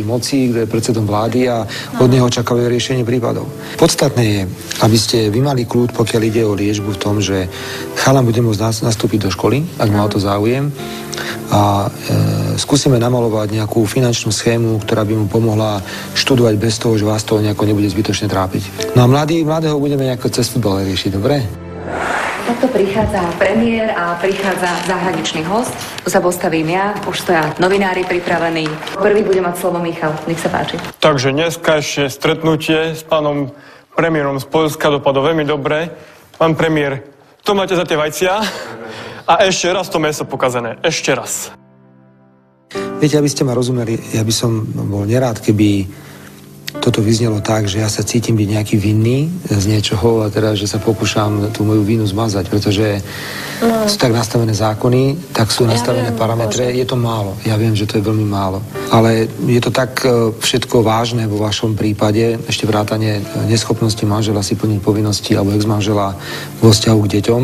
moci, kde je predsedom vlády a od neho očakávajú riešenie prípadov. Podstatné je, aby ste vy mali kľud, pokiaľ ide o liečbu v tom, že chalan bude môcť nastúpiť do školy, ak má o to záujem, a skúsime namalovať nejakú finančnú schému, ktorá by mu pomohla študovať bez toho, že vás to nejako nebude zbytočne trápiť. No a mladého budeme nejako cez futbal riešiť, dobre? Takto prichádza premiér a prichádza zahraničný host. Sa postavím ja, už stoja novinári pripravení. Prvý bude mať slovo Michal, nech sa páči. Takže dneska ešte stretnutie s pánom premiérom z Poľska dopadlo veľmi dobre. Pán premiér, to máte za tie vajcia a ešte raz to mäso pokazané. Ešte raz. Viete, aby ste ma rozumeli, ja by som bol nerád, keby toto vyznelo tak, že ja sa cítim byť nejaký vinný z niečoho a teda, že sa pokúšam tú moju vinu zmazať, pretože sú tak nastavené zákony, tak sú nastavené parametre. Je to málo. Ja viem, že to je veľmi málo. Ale je to tak všetko vážne vo vašom prípade, ešte vrátane neschopnosti manžela si plniť povinnosti alebo ex-manžela vo vzťahu k deťom,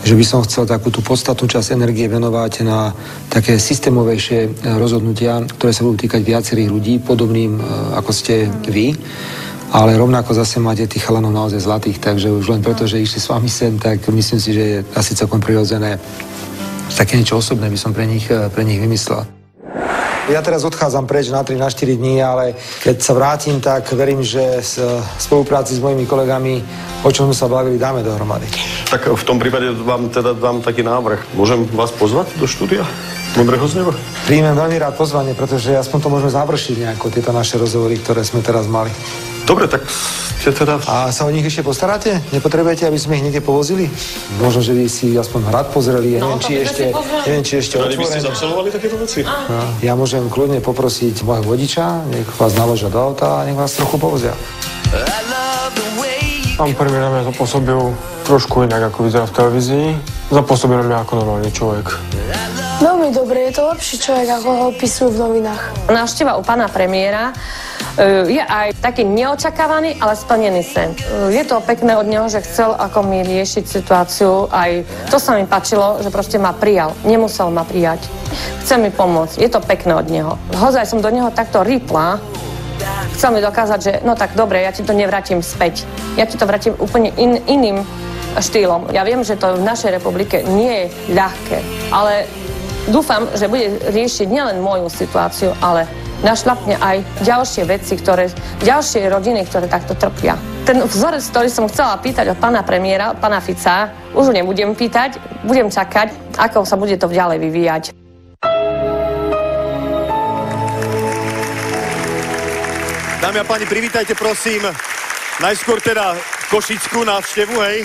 že by som chcel takú tú podstatnú časť energie venovať na také systémovejšie rozhodnutia, ktoré sa budú týkať viacerých ľudí, podobným ako ste vy, ale rovnako zase máte tých chalanov naozaj zlatých, takže už len preto, že išli s vami sem, tak myslím si, že je asi celkom prirodzené. Také niečo osobné by som pre nich vymyslel. Ja teraz odchádzam preč na 3-4 dní, ale keď sa vrátim, tak verím, že v spolupráci s mojimi kolegami, o čom sme sa bavili, dáme dohromady. Tak v tom prípade vám teda dám taký návrh. Môžem vás pozvať do štúdia Modrého z neba? Príjmem veľmi rád pozvanie, pretože aspoň to môžeme završiť nejako, tieto naše rozhovory, ktoré sme teraz mali. Dobre, tak ste teda... A sa o nich ešte postaráte? Nepotrebujete, aby sme ich niekde povozili? Možno, že by si aspoň hrad pozreli, neviem, či ešte otvorené. By ste absolvovali takéto veci? Ja môžem kľudne poprosiť môjho vodiča, nech vás naložia do auta a nech vás trochu povozia. Pán premiér na mňa zapôsobil trošku inak, ako vyzerá v televízii. Zapôsobil na mňa ako normálny človek. Veľmi dobre, je to lepší človek, ako ho opisujú v novinách. Návšteva u pána premiéra je aj taký neočakávaný, ale splnený sen. Je to pekné od neho, že chcel ako mi riešiť situáciu. Aj to sa mi páčilo, že proste ma prijal. Nemusel ma prijať. Chce mi pomôcť. Je to pekné od neho. Hozaj som do neho takto rýpla. Chcel mi dokázať, že no tak dobre, ja ti to nevrátim späť. Ja ti to vrátim úplne iným štýlom. Ja viem, že to v našej republike nie je ľahké, ale dúfam, že bude riešiť nielen moju situáciu, ale našľapne aj ďalšie veci, ďalšie rodiny, ktoré takto trpia. Ten vzorec, ktorý som chcela pýtať od pána premiéra, od pána Fica, už ho nebudem pýtať, budem čakať, ako sa bude to ďalej vyvíjať. Dámy a páni, privítajte prosím najskôr teda košickú návštevu, hej,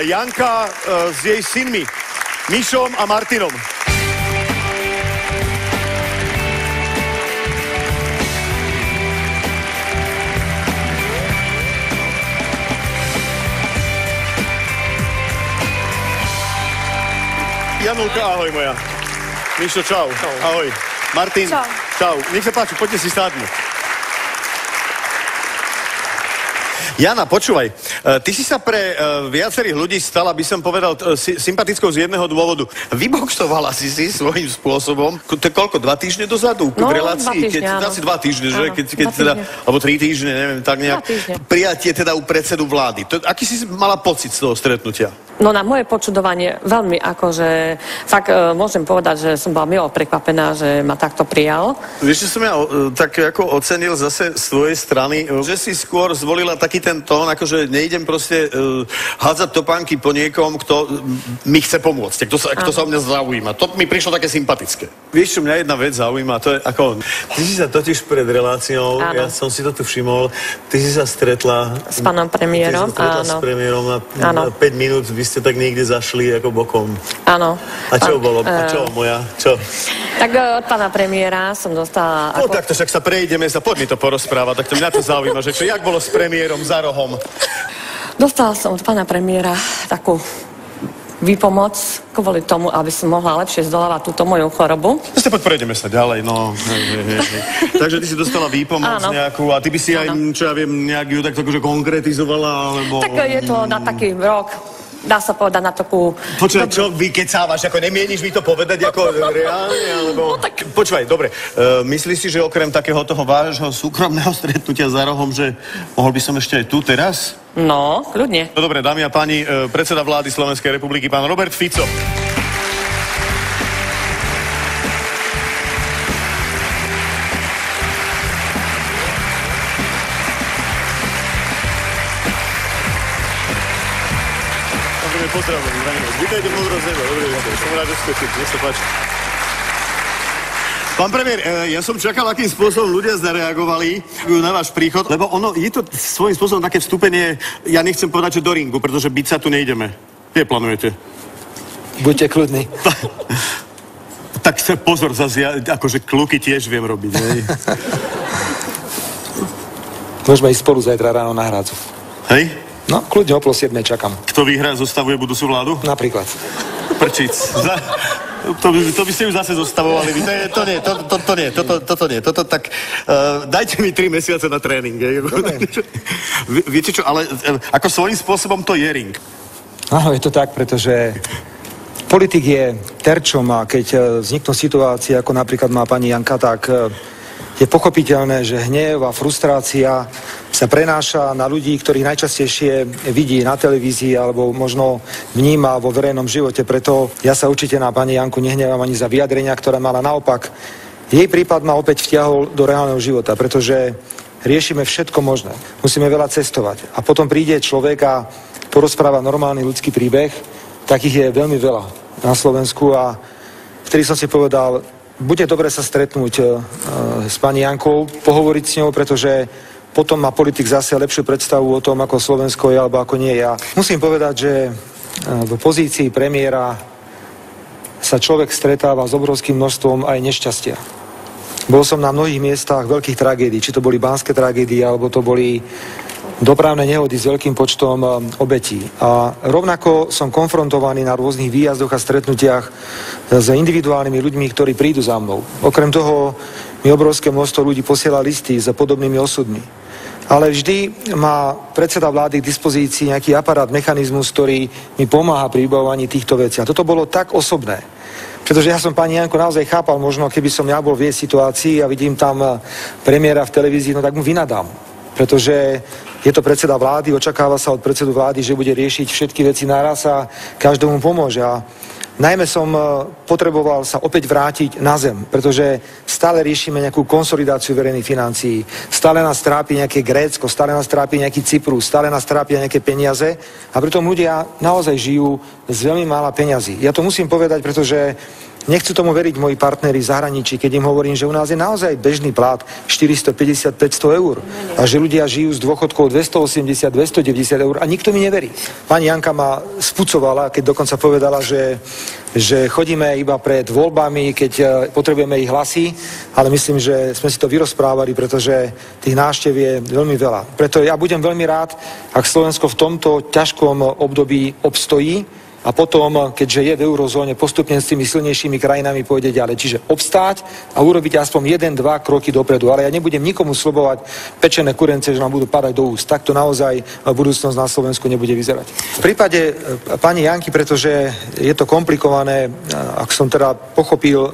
Janka s jej synmi, Mišom a Martinom. Janulka, ahoj moja. Mišo, čau. Ahoj. Martin, čau. Nech sa páči, poďte si sadnúť. Jana, počúvaj, ty si sa pre viacerých ľudí stala, by som povedal, sympatickou z jedného dôvodu. Vyboxovala si svojím spôsobom, to je koľko, 2 týždne dozadu? No, v relácii, 2 týždne, áno. asi 2 týždne, že? Áno, Keď teda, alebo 3 týždne, neviem, tak nejak. Prijatie teda u predsedu vlády. Aký si mala pocit z toho stretnutia? No na moje počudovanie veľmi akože, fakt môžem povedať, že som bola milo prekvapená, že ma takto prijal. Vieš, že som ja tak ako ocenil zase z tvojej strany, že si skôr zvolila taký ten tón, akože nejdem proste hádzať topánky po niekom, kto mi chce pomôcť, kto sa o mňa zaujíma. To mi prišlo také sympatické. Vieš, čo mňa jedna vec zaujíma, to je ako... Ty si sa totiž pred reláciou, ja som si to tu všimol, ty si sa stretla... S pánom premiérom, áno. S premiérom na 5 minút, vy ste tak niekde zašli ako bokom. Áno. A čo bolo? A čo, moja? Čo? Tak od pána premiéra som dostala... No takto, však sa prejdeme, poď mi to porozprávať, tak to mňa to zaujíma, že čo, jak bolo s premiérom za rohom? Dostala som od pána premiéra takú výpomoc kvôli tomu, aby som mohla lepšie zdolávať túto moju chorobu. Prejdeme sa ďalej, no. Takže ty si dostala výpomoc nejakú a ty by si aj, čo ja viem, nejak ju tak akože konkretizovala, alebo... Tak je to na taký rok. dá sa povedať, na takú... Počúvaj, čo vykecávaš, ako nemieníš mi to povedať ako reálne, alebo... No tak... Počúvaj, dobre, myslíš si, že okrem takého toho vášho súkromného stretnutia za rohom, že mohol by som ešte aj tu teraz? No, kľudne. No dobre, dámy a páni, predseda vlády Slovenskej republiky, pán Robert Fico. Pozdravujem, vítajte v Modrom zeme. Dobrý večer, som rád, že ste tu, nech sa páči. Pán premiér, ja som čakal, akým spôsobom ľudia zareagovali na váš príchod, lebo ono, je to svojím spôsobom také vstúpenie, ja nechcem povedať, že do ringu, pretože byť sa tu nejdeme. Kde plánujete? Buďte kľudní. Tak sa pozor, zase ja akože kluky tiež viem robiť, hej? Môžeme ísť spolu zajtra ráno na hrádzu. Hej? No, kľudne o 7 čakám. Kto vyhrá, zostavuje budúcu vládu? Napríklad. Prčic. To by ste ju zase zostavovali. Toto nie. Tak dajte mi 3 mesiace na tréning. Viete čo, ale ako svojím spôsobom to je ring. Áno, je to tak, pretože politik je terčom a keď vzniknú situácie, ako napríklad má pani Janka, tak je pochopiteľné, že hnev a frustrácia sa prenáša na ľudí, ktorých najčastejšie vidí na televízii alebo možno vníma vo verejnom živote. Preto ja sa určite na pani Janku nehnevám ani za vyjadrenia, ktoré mala. Naopak, jej prípad ma opäť vtiahol do reálneho života, pretože riešime všetko možné. Musíme veľa cestovať. A potom príde človek a porozpráva normálny ľudský príbeh. Takých je veľmi veľa na Slovensku a vtedy som si povedal, bude dobre sa stretnúť s pani Jankou, pohovoriť s ňou, pretože potom má politik zase lepšiu predstavu o tom, ako Slovensko je, alebo ako nie je. Ja musím povedať, že v pozícii premiéra sa človek stretáva s obrovským množstvom aj nešťastia. Bol som na mnohých miestach veľkých tragédií, či to boli banské tragédie, alebo to boli dopravné nehody s veľkým počtom obetí. A rovnako som konfrontovaný na rôznych výjazdoch a stretnutiach s individuálnymi ľuďmi, ktorí prídu za mnou. Okrem toho mi obrovské množstvo ľudí posiela listy s podobnými osudmi. Ale vždy má predseda vlády k dispozícii nejaký aparát, mechanizmus, ktorý mi pomáha pri vybavovaní týchto vecí. A toto bolo tak osobné, pretože ja som pani Janku naozaj chápal, možno keby som ja bol v jej situácii a vidím tam premiéra v televízii, no tak mu vynadám. Pretože je to predseda vlády, očakáva sa od predsedu vlády, že bude riešiť všetky veci naraz a každomu pomôže. A najmä som potreboval sa opäť vrátiť na zem, pretože stále riešime nejakú konsolidáciu verejných financií, stále nás trápi nejaké Grécko, stále nás trápi nejaký Cyprus, stále nás trápia nejaké peniaze a pritom ľudia naozaj žijú z veľmi mála peňazí. Ja to musím povedať, pretože nechcú tomu veriť moji partneri v zahraničí, keď im hovorím, že u nás je naozaj bežný plat 450-500 eur a že ľudia žijú z dôchodkov 280-290 eur a nikto mi neverí. Pani Janka ma spucovala, keď dokonca povedala, že chodíme iba pred voľbami, keď potrebujeme ich hlasy, ale myslím, že sme si to vyrozprávali, pretože tých návštev je veľmi veľa. Preto ja budem veľmi rád, ak Slovensko v tomto ťažkom období obstojí, a potom, keďže je v eurozóne, postupne s tými silnejšími krajinami pôjde ďalej. Čiže obstáť a urobiť aspoň 1-2 kroky dopredu. Ale ja nebudem nikomu slobovať pečené kurence, že nám budú padať do úst. Takto naozaj budúcnosť na Slovensku nebude vyzerať. V prípade pani Janky, pretože je to komplikované, ak som teda pochopil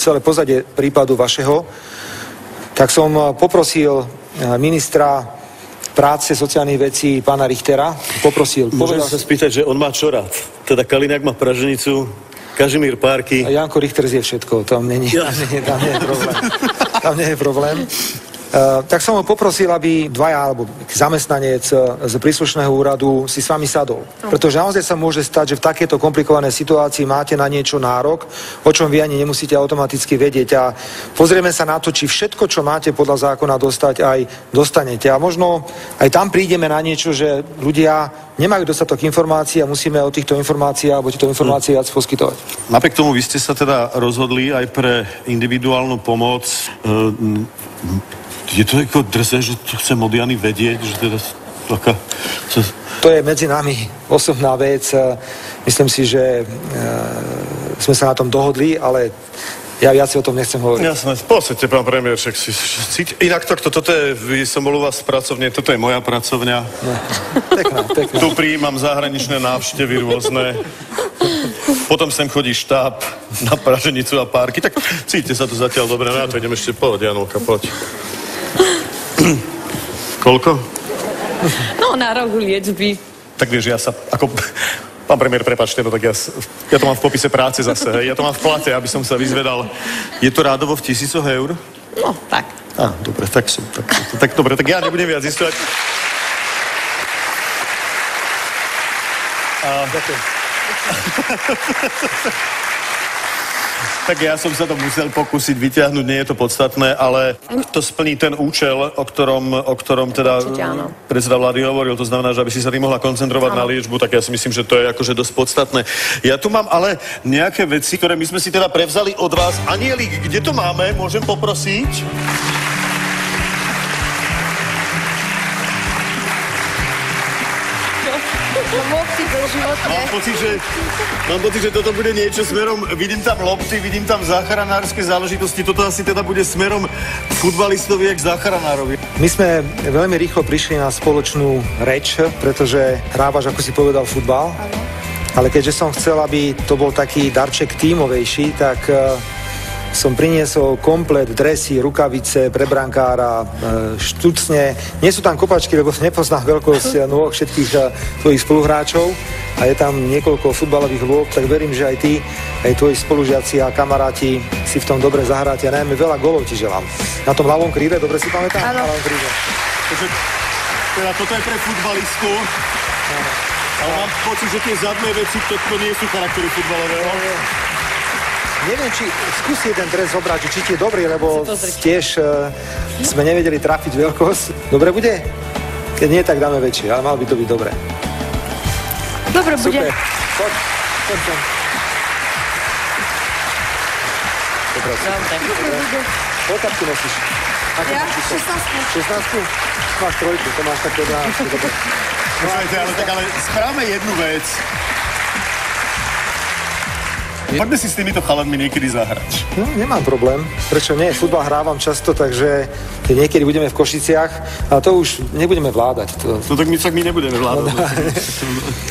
celé pozadie prípadu vašeho, tak som poprosil ministra práce, sociálnych vecí, pána Richtera. Poprosil. Môžem sa spýtať, že on má čo rád? Teda Kaliňák má praženicu, Kažimír párky. A Janko Richter zje všetko, tam nie je problém. Tam nie je problém. Tak som ho poprosil, aby dvaja alebo zamestnanec z príslušného úradu si s vami sadol. Pretože naozaj sa môže stať, že v takejto komplikovanej situácii máte na niečo nárok, o čom vy ani nemusíte automaticky vedieť. A pozrieme sa na to, či všetko, čo máte podľa zákona dostať, aj dostanete. A možno aj tam prídeme na niečo, že ľudia nemajú dostatok informácií a musíme o týchto informáciách alebo tieto informácie viac poskytovať. Napriek tomu vy ste sa teda rozhodli aj pre individuálnu pomoc. Je to ako drze, že to chcem od Jany vedieť, že teda taká... To je medzi nami osobná vec. Myslím si, že sme sa na tom dohodli, ale Ja viac o tom nechcem hovoriť. Jasné, podstate, pán premiér, však si cíti. Inak toto je, som bol u vás v pracovne, toto je moja pracovňa. Pekná. Tu prijímam zahraničné návštevy rôzne. Potom sem chodí štáb na praženicu a párky. Tak cítite sa tu zatiaľ dobre. No ja to idem ešte poď, Janulka, poď. Koľko? No, na rohu liečby. Tak vieš, ja sa, ako... Pán premiér, prepáčte, no tak ja to mám v popise práce zase, hej. Ja to mám v plate, aby som sa vyzvedal. Je to rádovo v 1000 eur? No, tak. Dobre, tak dobre, tak ja nebudem viac zistovať. Ďakujem. Tak ja som sa to musel pokúsiť vyťahnuť, nie je to podstatné, ale to splní ten účel, o ktorom teda predseda vlády hovoril, to znamená, že aby si sa tým mohla koncentrovať na liečbu, tak ja si myslím, že to je akože dosť podstatné. Ja tu mám ale nejaké veci, ktoré my sme si teda prevzali od vás. Anielik, kde to máme? Môžem poprosiť? Mám pocit, že toto bude niečo smerom, vidím tam lopty, vidím tam záchranárske záležitosti, toto asi teda bude smerom futbalistovi k záchranárovi. My sme veľmi rýchlo prišli na spoločnú reč, pretože hrávaš, ako si povedal, futbal. Ale keďže som chcel, aby to bol taký darček tímovejší, tak som priniesol komplet, dresy, rukavice pre brankára, štucne. Nie sú tam kopačky, lebo nepoznám veľkosť nôh všetkých tvojich spoluhráčov a je tam niekoľko futbalových lôb, tak verím, že aj ty, aj tvoji spolužiaci a kamaráti si v tom dobre zahráte a najmä veľa golov ti želám. Na tom ľavom kríle, dobre si pamätám? Áno. Takže, teda toto je pre futbalistu, ale mám pocit, že tie zadné veci, to nie sú charaktery futbalového. Neviem, či skúsi jeden dres zobrať, či ti je dobrý, lebo tiež sme nevedeli trafiť veľkosť. Dobre bude? Keď nie, tak dáme väčšie, ale malo by to byť dobré. Dobre bude. Super. Poď sem. Dobre. Koľkátku nosíš? Ja? 16. 16? Máš trojku, to máš také 11. Dobre. Ale správame jednu vec. Poďme si s týmito chalanmi niekedy zahrať. No, nemám problém. Prečo nie? Futbal hrávam často, takže keď niekedy budeme v Košiciach, a to už nebudeme vládať. No tak my nebudeme vládať.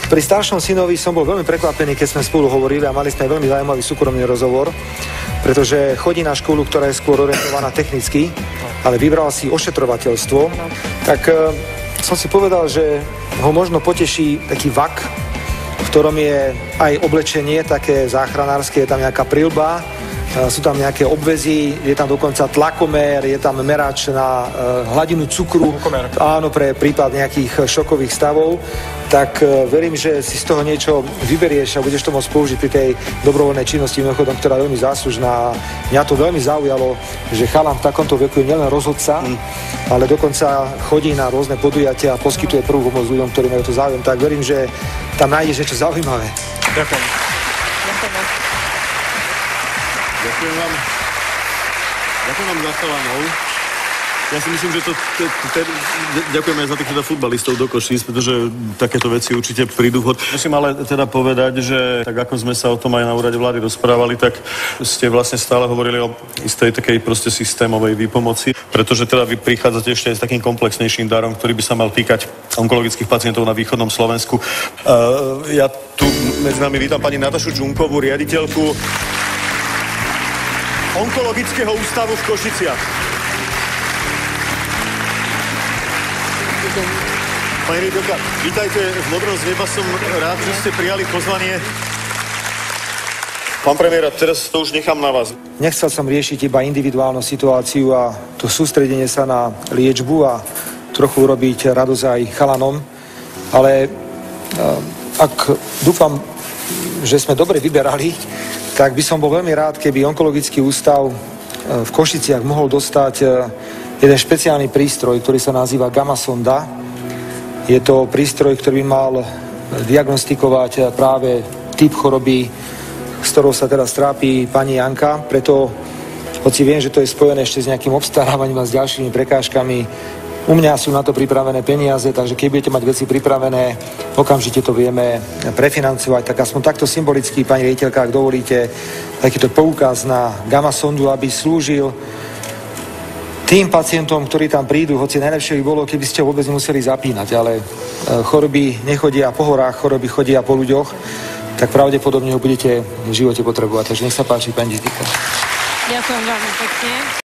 Pri staršom synovi som bol veľmi prekvapený, keď sme spolu hovorili a mali sme veľmi zaujímavý súkromný rozhovor, pretože chodí na školu, ktorá je skôr orientovaná technicky, ale vybral si ošetrovateľstvo. Tak som si povedal, že ho možno poteší taký vak, v ktorom je aj oblečenie také záchranárske, je tam nejaká prilba, sú tam nejaké obväzy, je tam dokonca tlakomér, je tam merač na hladinu cukru, áno, pre prípad nejakých šokových stavov, tak verím, že si z toho niečo vyberieš a budeš to môcť použiť pri tej dobrovoľnej činnosti, mimochodom, ktorá je veľmi záslužná. Mňa to veľmi zaujalo, že chalan v takomto veku je nielen rozhodca, ale dokonca chodí na rôzne podujatia a poskytuje prvú pomoc ľuďom, ktorí majú to záujem, tak verím, že tam nájdeš niečo zaujímavé. Ďakujem. Ďakujem vám za chalanov. Ja si myslím, že ďakujem aj za tých teda futbalistov do Košíc, pretože takéto veci určite prídu vhod. Musím ale teda povedať, že tak ako sme sa o tom aj na úrade vlády rozprávali, tak ste vlastne stále hovorili o istej takej proste systémovej výpomoci, pretože teda vy prichádzate ešte aj s takým komplexnejším darom, ktorý by sa mal týkať onkologických pacientov na východnom Slovensku. Ja tu medzi nami vítam pani Natašu Džunkovú, riaditeľku Onkologického ústavu v Košiciach. Pani riaditeľka, vítajte v Modrom z neba, som rád, že ste prijali pozvanie. Pán premiér, teraz to už nechám na vás. Nechcel som riešiť iba individuálnu situáciu a to sústredenie sa na liečbu a trochu urobiť radosť aj chalanom, ale ak dúfam, že sme dobre vyberali, tak by som bol veľmi rád, keby onkologický ústav v Košiciach mohol dostať jeden špeciálny prístroj, ktorý sa nazýva Gamma sonda. Je to prístroj, ktorý by mal diagnostikovať práve typ choroby, s ktorou sa teraz trápi pani Janka. Preto, hoci viem, že to je spojené ešte s nejakým obstarávaním a s ďalšími prekážkami, U mňa sú na to pripravené peniaze, takže keď budete mať veci pripravené, okamžite to vieme prefinancovať. Tak aspoň takto symbolicky, pani riaditeľka, ak dovolíte, takýto poukaz na gamma sondu, aby slúžil tým pacientom, ktorí tam prídu, hoci najlepšie by bolo, keby ste ho vôbec nemuseli zapínať, ale choroby nechodia po horách, choroby chodia po ľuďoch, tak pravdepodobne ho budete v živote potrebovať. Takže nech sa páči, pani Ditka. Ďakujem veľmi pekne.